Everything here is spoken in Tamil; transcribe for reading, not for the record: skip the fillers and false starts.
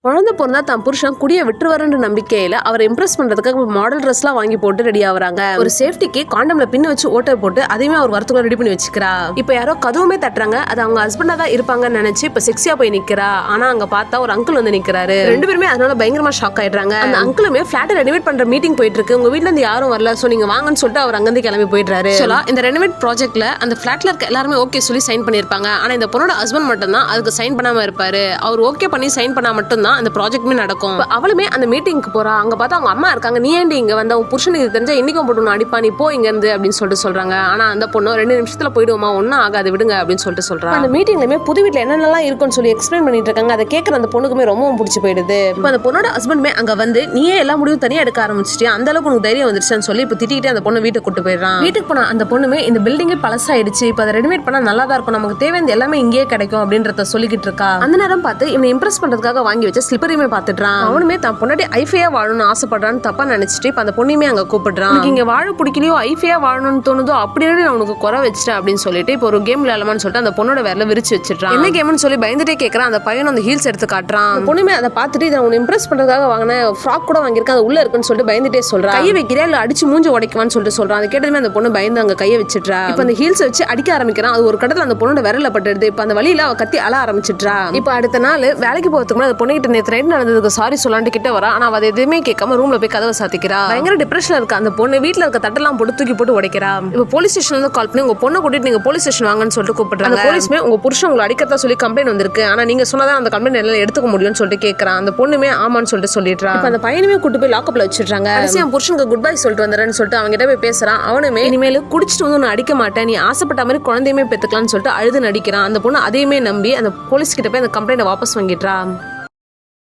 குழந்தை பிறந்தா தான் புருஷன் குடிய விட்டுருவாருன்ற நம்பிக்கையில அவரை இம்ப்ரெஸ் பண்றதுக்காக மாடல் ட்ரெஸ் எல்லாம் வாங்கி போட்டு ரெடி ஆகுறாங்க. ஒரு சேஃப்டிக்கு காண்டம்ல பின்னு வச்சு ஓட்டை போட்டு அதையுமே அவர் வரத்துக்குள்ள ரெடி பண்ணி வச்சுக்கிறா. இப்ப யாரோ கதவுமே தட்டுறாங்க. அது அவங்க ஹஸ்பண்டா தான் இருப்பாங்கன்னு நினைச்சு இப்ப செக்ஸியா போய் நிக்கிறா. ஆனா அங்க பார்த்தா ஒரு அங்கிள் வந்து நிக்கிறாரு. ரெண்டு பேருமே அதனால பயங்கரமா ஷாக் ஆயிடுறாங்க. அந்த அங்கிளுமே பிளாட் ரெனோவேட் பண்ற மீட்டிங் போயிட்டு இருக்கு. உங்க வீட்ல இருந்து யாரும் வரல, சோ நீங்க வாங்கன்னு சொல்லிட்டு அவர் அங்கிருந்து கிளம்பி போயிடுறாரு. இந்த ரெனோவேட் ப்ராஜெக்ட்ல அந்த பிளாட்ல இருக்க எல்லாருமே ஓகே சொல்லி சைன் பண்ணிருப்பாங்க. ஆனா இந்த பொண்ணோட ஹஸ்பண்ட் மட்டும் தான் அதுக்கு சைன் பண்ணாம இருப்பாரு. அவர் ஓகே பண்ணி சைன் பண்ணா மட்டும் தான் அந்த ப்ராஜெக்ட்மே நடக்கும். அவளுமே அந்த மீட்டிங்க்கு போறா. அங்க பார்த்தா அவங்க அம்மா இருக்காங்க. நீ ஏண்டி இங்க வந்த, உன் புருஷனுக்கு தெரிஞ்சா இன்னைக்கும் போட்டு அடிப்பா, நீ போ இங்க இருந்து அப்படின்னு சொல்லிட்டு சொல்றாங்க. ஆனா அந்த பொண்ணு 2 நிமிஷத்துல போயிடுவோமா, ஒன்னும் ஆகாது விடுங்க அப்படின்னு சொல்லிட்டு சொல்றாங்க. அந்த மீட்டிங்லயுமே புது வீட்டுல என்னென்னலாம் இருக்குன்னு சொல்லி எக்ஸ்பிளைன் பண்ணிட்டு இருக்காங்க. அதை கேட்கற அந்த பொண்ணுக்குமே ரொம்பவும் பிடிச்சி போயிடுது. இப்ப அந்த பொண்ணோட ஹஸ்பண்டுமே அங்க வந்து நீயே எல்லா முடிவும் தனியா எடுக்க ஆரம்பிச்சிட்டியா, அந்த அளவுக்கு உனக்கு தைரியம் வந்துருச்சுன்னு சொல்லி இப்ப திட்டிட்டு அந்த பொண்ணு வீட்டுக்கு கூட்டு போயிடுறான். வீட்டுக்கு போனா அந்த பொண்ணுமே இந்த பில்டிங்கே பழசாயிடுச்சு, இப்ப அதை ரெடிமேட் பண்ணா நல்லா தான் இருக்கும், நமக்கு தேவையான எல்லாமே இங்கேயே கிடைக்கும் அப்படின்றத சொல்லிக்கிட்டு இருக்கா. அந்த நேரம் பார்த்து இவனை இம்ப்ரெஸ் பண்றதுக்காக வாங்கி வச்ச ஸ்லிப்பரையுமே பார்த்துட்டான். அவனுமே தான் பொண்ணாடி ஐஃபையா வாழணும்னு ஆசைப்படுறான்னு தப்பா நினைச்சிட்டு இப்ப அந்த பொண்ணுமே அங்க கூப்பிடுறான். இங்க வாழ பிடிக்கலையோ ஐஃபையா வாழணும்னு தோணுதோ அப்படியே நான் உனக்கு குறை வச்சிட்டேன் அப்படின்னு சொல்லிட்டு இப்போ ஒரு கேம் விளையாடலாம்னு சொல்லிட்டு அந்த பொண்ணோட விரல விரிச்சு வச்சிடறான். என்ன கேம்னு சொல்லி பயந்துட்டே கேட்கறான். அந்த பையன் அந்த ஹீல்ஸ் எடுத்து காட்டுறான். பொண்ணுமே அதை பார்த்துட்டு இதை உன்னை இம்ப்ரெஸ் பண்றதுக்காக வாங்கின ஃப்ராக் கூட வாங்கியிருக்கேன், அது உள்ள இருக்குன்னு சொல்லிட்டு பயந்துட்டே சொல்றான். கையை வைக்கிறியா இல்ல அடிச்சு மூஞ்சி உடைக்குவான்னு சொல்லிட்டு சொல்றான். அதை கேட்டதுமே அந்த பொண்ணு பயந்து அங்க கையை வச்சிட்றா. இப்ப அந்த ஹீல்ஸ் வச்சு அடிக்க ஆரம்பிக்கிறான். அது ஒரு கடத்துல அந்த பொண்ணோட விரல பட்டுடுது. இப்ப அந்த வழியில அவ கத்தி அழ ஆரம்பிச்சிட்றா. இப்ப அடுத்த நாள் வேலைக்கு போறதுக்கு முன்னாடி அந்த பொண்ணுகிட்ட நேற்று நைட் நடந்ததுக்கு சாரி சொல்லான்ட்டு கிட்ட வரா. ஆனா அவ எதுவுமே கேட்காம ரூம்ல போய் கதவை சாத்திக்கிறா. பயங்கர டிப்ரெஷன்ல இருக்க அந்த பொண்ணு வீட்டுல இருக்க தட்டெல்லாம் போட்டு தூக்கி போட்டு உடைக்கிறா. இப்ப போலீஸ் ஸ்டேஷன்ல இருந்து கால் பண்ணி உங்க பொண்ணை கூட்டிட்டு நீங்க போலீஸ் ஸ்டேஷன் வாங்கன்னு சொல்லிட்டு கூப்பிடுறாங்க. போலீஸ்மே உங்க புருஷன் உங்களை அடிக்கிறதா சொல்லி கம்ப்ளைண்ட் வந்திருக்கு, ஆனா நீங்க சொன்னதான் அந்த கம்ப்ளைண்ட் எல்லாம் எடுத்துக்க முடியும்னு சொல்லிட்டு கேட்கறான். அந்த பொண்ணுமே ஆமான்னு சொல்லிட்டு சொல்லிடுறா. இப்ப அந்த பையனுமே கூட்டு போய் லாக்அப்ல வச்சிடுறாங்க. கடைசியா புருஷனுக்கு குட் பை சொல்லிட்டு வந்துறேன்னு சொல்லிட்டு அவங்க கிட்ட போய் பேசுறான். அவனுமே இனிமேல் குடிச்சிட்டு வந்து நான் அடிக்க மாட்டேன், நீ ஆசைப்பட்ட மாதிரி குழந்தையுமே பெத்துக்கலாம்னு சொல்லிட்டு அழுது நடிக்கிறான். அந்த பொண்ணு அதையுமே நம்பி அந்த போலீஸ் கிட்ட போய் அந்த கம்ப்ளைண்ட் வாபஸ் வாங்கிடுறா.